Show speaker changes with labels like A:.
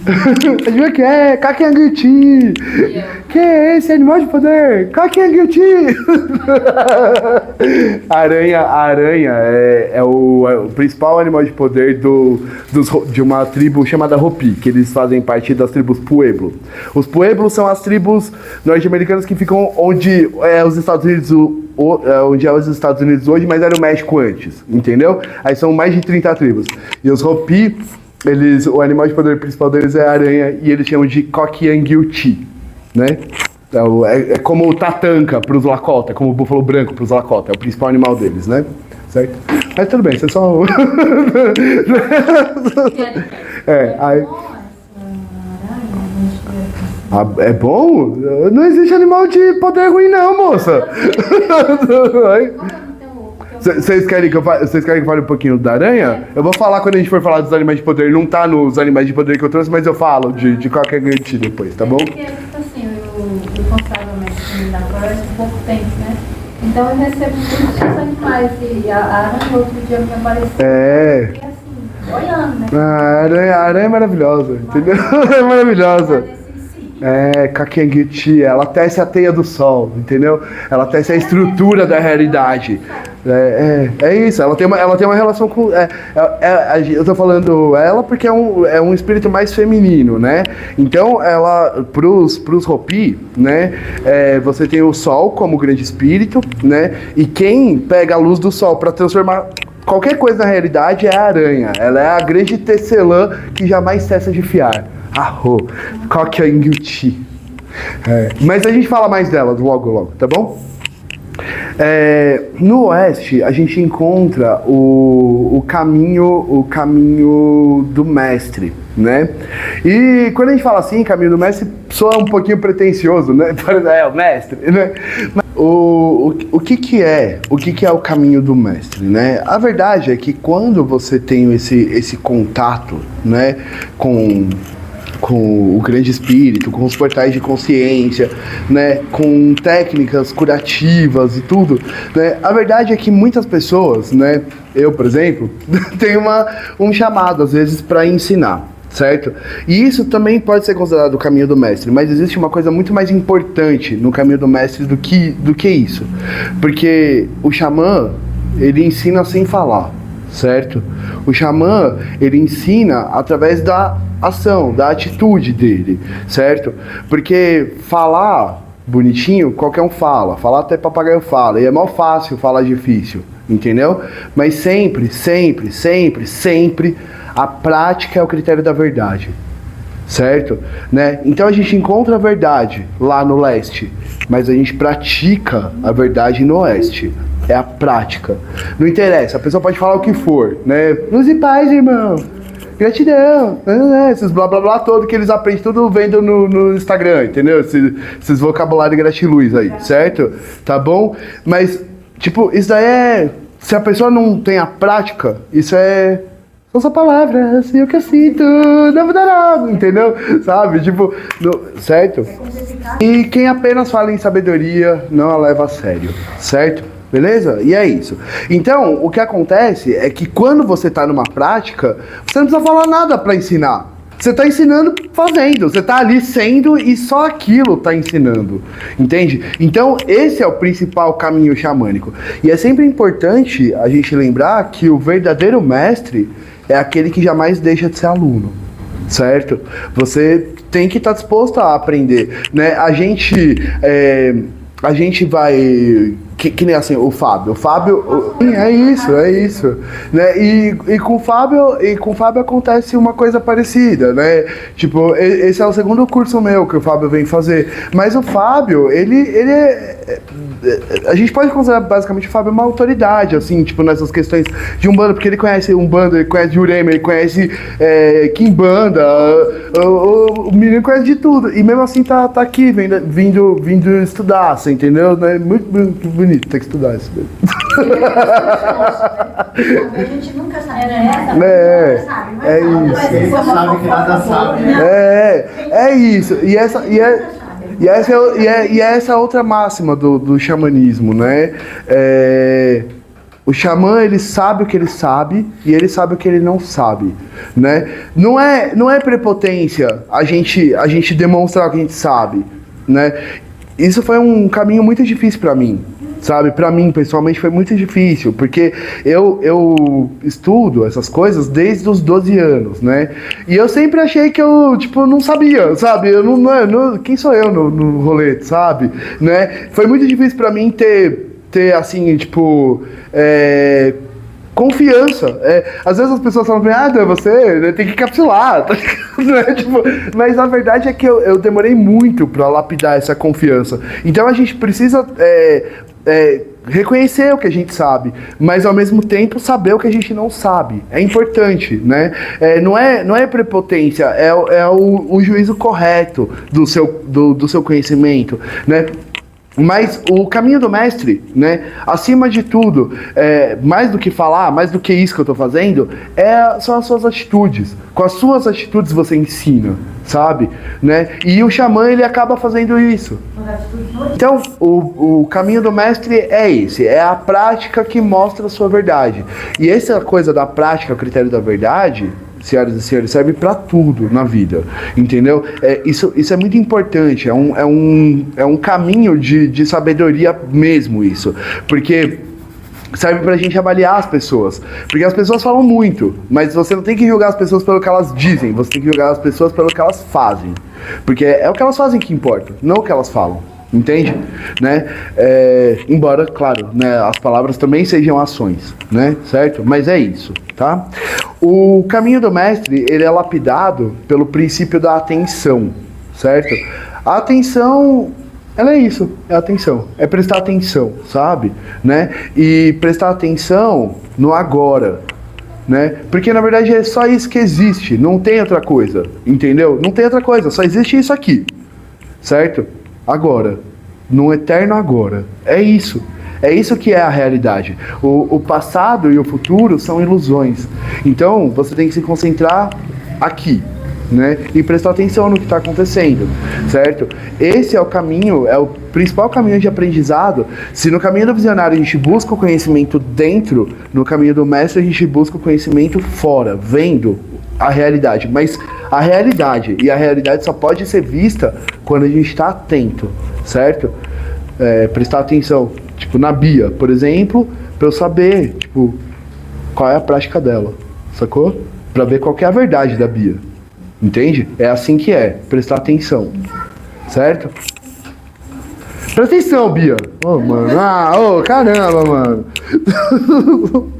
A: Adivinha o que é? Kakianguti! Que é esse animal de poder? Kakianguti! A aranha é o principal animal de poder de uma tribo chamada Hopi, que eles fazem parte das tribos Pueblo. Os Pueblos são as tribos norte-americanas que ficam onde os Estados Unidos onde é os Estados Unidos hoje, mas era o México antes, entendeu? Aí são mais de 30 tribos. E os Hopi, o animal de poder principal deles é a aranha, e eles chamam de Kokianguti, né? É como o Tatanka para os Lakota, é como o búfalo branco para os Lakota, é o principal animal deles, né? Certo? Mas tudo bem, você só... aí... é bom? Não existe animal de poder ruim não, moça. Vocês querem que eu fale um pouquinho da aranha? Eu vou falar quando a gente for falar dos animais de poder. Não tá nos animais de poder que eu trouxe, mas eu falo de qualquer garantia depois, tá bom?
B: Porque, tipo assim, eu considero da floresta há pouco tempo, né? Então eu recebo muitos animais e a aranha outro dia me apareceu. E assim, olhando, né?
A: A aranha é maravilhosa, entendeu? É maravilhosa. Kakianguti, ela tece a teia do sol, entendeu? Ela tece a estrutura da realidade. É isso, ela tem uma relação com... eu tô falando ela porque é um espírito mais feminino, né? Então, pros Hopi, né? Você tem o sol como grande espírito, né? E quem pega a luz do sol para transformar qualquer coisa na realidade é a aranha. Ela é a grande tecelã que jamais cessa de fiar. Kokianguti. Mas a gente fala mais delas logo, tá bom? No oeste a gente encontra o caminho do mestre, né? E quando a gente fala assim, caminho do mestre, soa um pouquinho pretensioso, né? O mestre, né? O que é o caminho do mestre, né? A verdade é que quando você tem esse contato, né, com o grande espírito, com os portais de consciência, né, com técnicas curativas e tudo, né, a verdade é que muitas pessoas, né, eu, por exemplo, tenho um chamado, às vezes, para ensinar, certo? E isso também pode ser considerado o caminho do mestre, mas existe uma coisa muito mais importante no caminho do mestre do que isso, porque o xamã, ele ensina sem falar, certo? O xamã, ele ensina através da ação, da atitude dele, certo? Porque falar bonitinho, qualquer um fala até papagaio fala, e é mal fácil falar difícil, entendeu? Mas sempre, a prática é o critério da verdade, certo? Né? Então a gente encontra a verdade lá no leste, mas a gente pratica a verdade no oeste. É a prática. Não interessa, a pessoa pode falar o que for, né? Luz e paz, irmão. Gratidão. Esses blá blá blá todo que eles aprendem, tudo vendo no Instagram, entendeu? Esses vocabulário gratiluz aí, certo? Tá bom? Mas, tipo, isso daí é... Se a pessoa não tem a prática, isso é... São só palavras, e o que eu sinto não muda nada, entendeu? Sabe? Tipo, certo? E quem apenas fala em sabedoria não a leva a sério, certo? Beleza? E é isso. Então, o que acontece é que quando você está numa prática, você não precisa falar nada para ensinar. Você está ensinando fazendo, você está ali sendo e só aquilo está ensinando, entende? Então, esse é o principal caminho xamânico. E é sempre importante a gente lembrar que o verdadeiro mestre é aquele que jamais deixa de ser aluno, certo? Você tem que estar disposto a aprender, né? A gente vai... Que nem assim, o Fábio, é isso, né? E com o Fábio acontece uma coisa parecida, né? Tipo, esse é o segundo curso meu que o Fábio vem fazer, mas o Fábio, ele a gente pode considerar basicamente o Fábio uma autoridade, assim, tipo, nessas questões de Umbanda, porque ele conhece Umbanda, ele conhece Jurema, ele conhece Quimbanda, o menino conhece de tudo, e mesmo assim tá aqui, vindo estudar, você entendeu? Né? Muito bonito, tem que estudar isso mesmo.
B: A gente nunca sabe, né?
A: É isso.
C: Você sabe que nada sabe, né?
A: É isso. E essa é outra máxima do xamanismo, né? O xamã, ele sabe o que ele sabe e ele sabe o que ele não sabe, né? Não é prepotência a gente demonstrar o que a gente sabe, né? Isso foi um caminho muito difícil pra mim, sabe? Pra mim, pessoalmente, foi muito difícil, porque eu estudo essas coisas desde os 12 anos, né? E eu sempre achei que eu, tipo, não sabia, sabe? Eu não quem sou eu no rolê, sabe? Né? Foi muito difícil pra mim ter assim, tipo, confiança. Às vezes as pessoas falam pra mim, você né, tem que capsular, tá ligado? Né? Tipo, mas a verdade é que eu demorei muito pra lapidar essa confiança. Então a gente precisa reconhecer o que a gente sabe, mas ao mesmo tempo saber o que a gente não sabe. É importante, né? Não é prepotência, é o juízo correto do seu conhecimento, né? Mas o caminho do mestre, né, acima de tudo, mais do que falar, mais do que isso que eu estou fazendo, são as suas atitudes. Com as suas atitudes você ensina, sabe? Né? E o xamã, ele acaba fazendo isso. Então, o caminho do mestre é esse, é a prática que mostra a sua verdade. E essa coisa da prática, o critério da verdade, senhoras e senhores, serve para tudo na vida, entendeu? Isso é muito importante, é um caminho de sabedoria mesmo isso, porque serve pra gente avaliar as pessoas, porque as pessoas falam muito, mas você não tem que julgar as pessoas pelo que elas dizem, você tem que julgar as pessoas pelo que elas fazem, porque é o que elas fazem que importa, não o que elas falam. Entende? Né? Embora, claro, né, as palavras também sejam ações, né? Certo? Mas é isso, tá? O caminho do mestre, ele é lapidado pelo princípio da atenção, certo? A atenção, ela é isso, é atenção, é prestar atenção, sabe? Né? E prestar atenção no agora, né? Porque na verdade é só isso que existe, não tem outra coisa, entendeu? Não tem outra coisa, só existe isso aqui, certo? Agora, no eterno agora. É isso. É isso que é a realidade. O passado e o futuro são ilusões. Então, você tem que se concentrar aqui, né? E prestar atenção no que está acontecendo, certo? Esse é o caminho, é o principal caminho de aprendizado. Se no caminho do visionário a gente busca o conhecimento dentro, no caminho do mestre a gente busca o conhecimento fora, vendo a realidade. Mas a realidade só pode ser vista quando a gente está atento, certo? Prestar atenção, tipo na Bia, por exemplo, para eu saber, tipo, qual é a prática dela, sacou? Para ver qual que é a verdade da Bia, entende? É assim que prestar atenção, certo? Presta atenção, Bia. Ô, mano, caramba, mano.